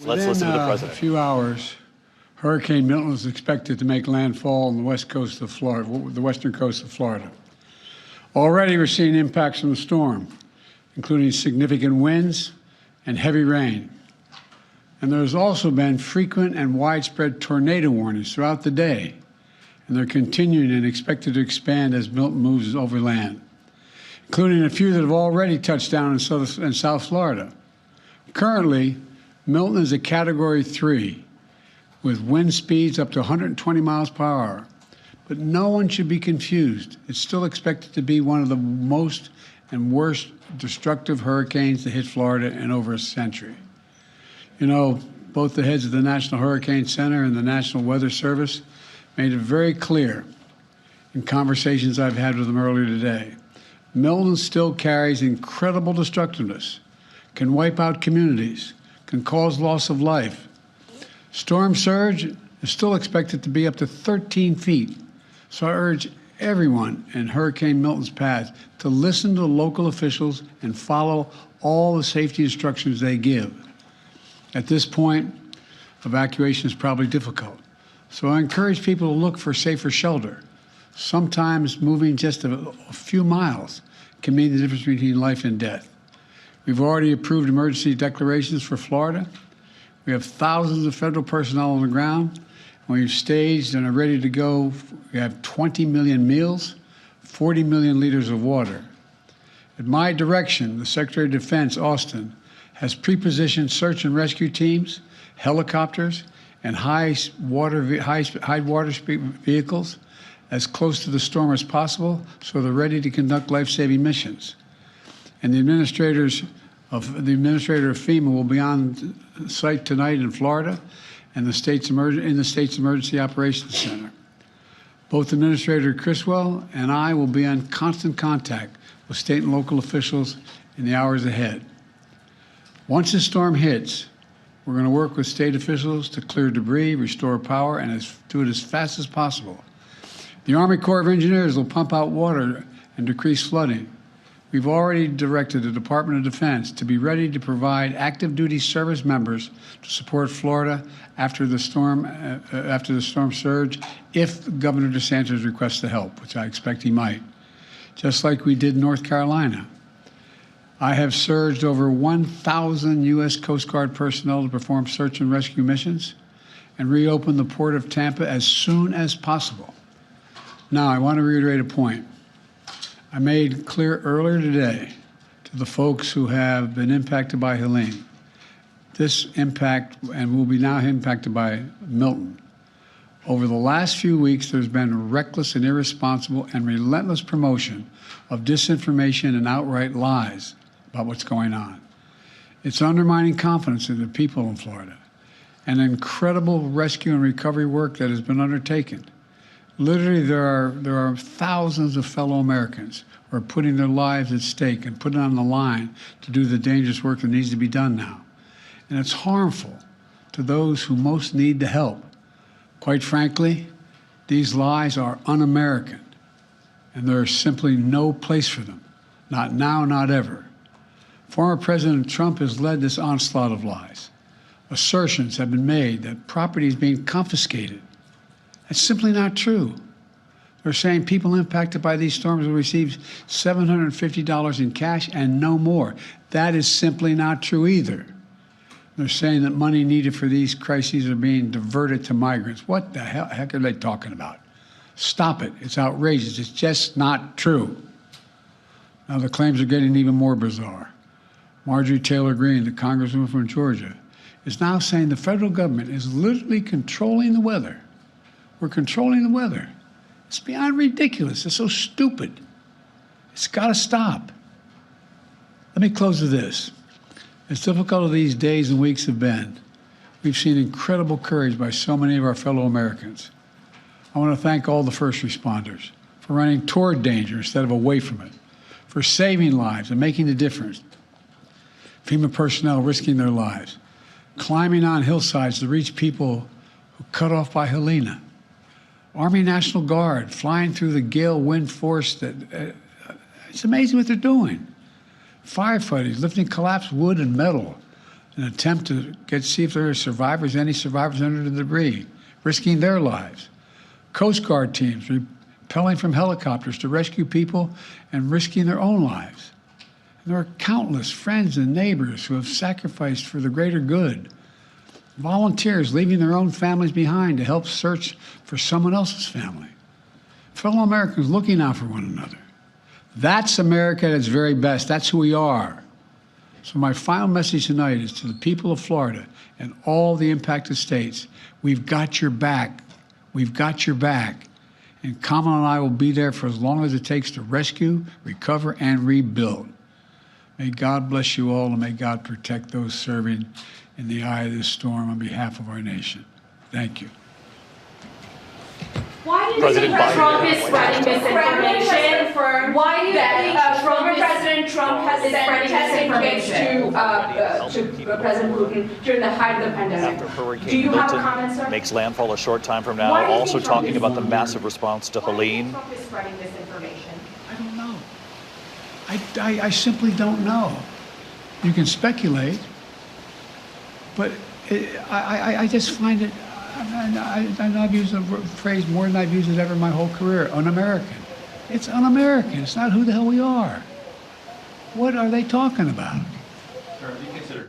Let's listen to the Within president. a few hours, Hurricane Milton is expected to make landfall on the west coast of Florida, the western coast of Florida. Already we're seeing impacts from the storm, including significant winds and heavy rain. And there's also been frequent and widespread tornado warnings throughout the day, and they're continuing and expected to expand as Milton moves over land, including a few that have already touched down in South Florida. Currently, Milton is a Category 3 with wind speeds up to 120 miles per hour. But no one should be confused. It's still expected to be one of the most and worst destructive hurricanes to hit Florida in over a century. You know, both the heads of the National Hurricane Center and the National Weather Service made it very clear in conversations I've had with them earlier today. Milton still carries incredible destructiveness, can wipe out communities, can cause loss of life. Storm surge is still expected to be up to 13 feet. So I urge everyone in Hurricane Milton's path to listen to local officials and follow all the safety instructions they give. At this point, evacuation is probably difficult. So I encourage people to look for safer shelter. Sometimes moving just a few miles can mean the difference between life and death. We've already approved emergency declarations for Florida. We have thousands of federal personnel on the ground. We've staged and are ready to go. We have 20 million meals, 40 million liters of water. At my direction, the Secretary of Defense, Austin, has pre-positioned search and rescue teams, helicopters, and high water speed vehicles as close to the storm as possible, so they're ready to conduct life-saving missions. And the administrator of FEMA will be on site tonight in Florida and the state's Emergency Operations Center. Both Administrator Criswell and I will be in constant contact with state and local officials in the hours ahead. Once the storm hits, we're going to work with state officials to clear debris, restore power, and do it as fast as possible. The Army Corps of Engineers will pump out water and decrease flooding. We've already directed the Department of Defense to be ready to provide active duty service members to support Florida after the storm surge if Governor DeSantis requests the help, which I expect he might, just like we did in North Carolina. I have surged over 1,000 U.S. Coast Guard personnel to perform search and rescue missions and reopen the port of Tampa as soon as possible. Now, I want to reiterate a point I made clear earlier today to the folks who have been impacted by Helene. This impact, and will be now impacted by Milton. Over the last few weeks, there's been reckless and irresponsible and relentless promotion of disinformation and outright lies about what's going on. It's undermining confidence in the people in Florida and incredible rescue and recovery work that has been undertaken. Literally, there are thousands of fellow Americans who are putting their lives at stake and putting on the line to do the dangerous work that needs to be done now. And it's harmful to those who most need the help. Quite frankly, these lies are un-American, and there is simply no place for them. Not now, not ever. Former President Trump has led this onslaught of lies. Assertions have been made that property is being confiscated. That's simply not true. They're saying people impacted by these storms will receive $750 in cash and no more. That is simply not true either. They're saying that money needed for these crises are being diverted to migrants. What the heck are they talking about? Stop it. It's outrageous. It's just not true. Now the claims are getting even more bizarre. Marjorie Taylor Greene, the congresswoman from Georgia, is now saying the federal government is literally controlling the weather. We're controlling the weather. It's beyond ridiculous. It's so stupid. It's got to stop. Let me close with this. As difficult as these days and weeks have been, we've seen incredible courage by so many of our fellow Americans. I want to thank all the first responders for running toward danger instead of away from it, for saving lives and making a difference. FEMA personnel risking their lives, climbing on hillsides to reach people who cut off by Helene. Army National Guard flying through the gale wind force it's amazing what they're doing. Firefighters lifting collapsed wood and metal an attempt to see if there are survivors, any survivors under the debris, risking their lives. Coast Guard teams rappelling from helicopters to rescue people and risking their own lives. And there are countless friends and neighbors who have sacrificed for the greater good. Volunteers leaving their own families behind to help search for someone else's family. Fellow Americans looking out for one another. That's America at its very best. That's who we are. So my final message tonight is to the people of Florida and all the impacted states. We've got your back. We've got your back. And Kamala and I will be there for as long as it takes to rescue, recover, and rebuild. May God bless you all, and may God protect those serving in the eye of this storm on behalf of our nation. Thank you. Why do you think Trump is spreading misinformation? Why do you think former President Trump has spreading misinformation to President Putin during the height of the pandemic? After Hurricane Do you have a Milton comment, sir? makes landfall a short time from now, Why do you also think Trump talking is about the massive response to Helene. Trump is spreading misinformation? I don't know. I simply don't know. You can speculate, but I just find it, I've used the phrase more than I've used it ever in my whole career, un-American. It's un-American. It's not who the hell we are. What are they talking about? Sir,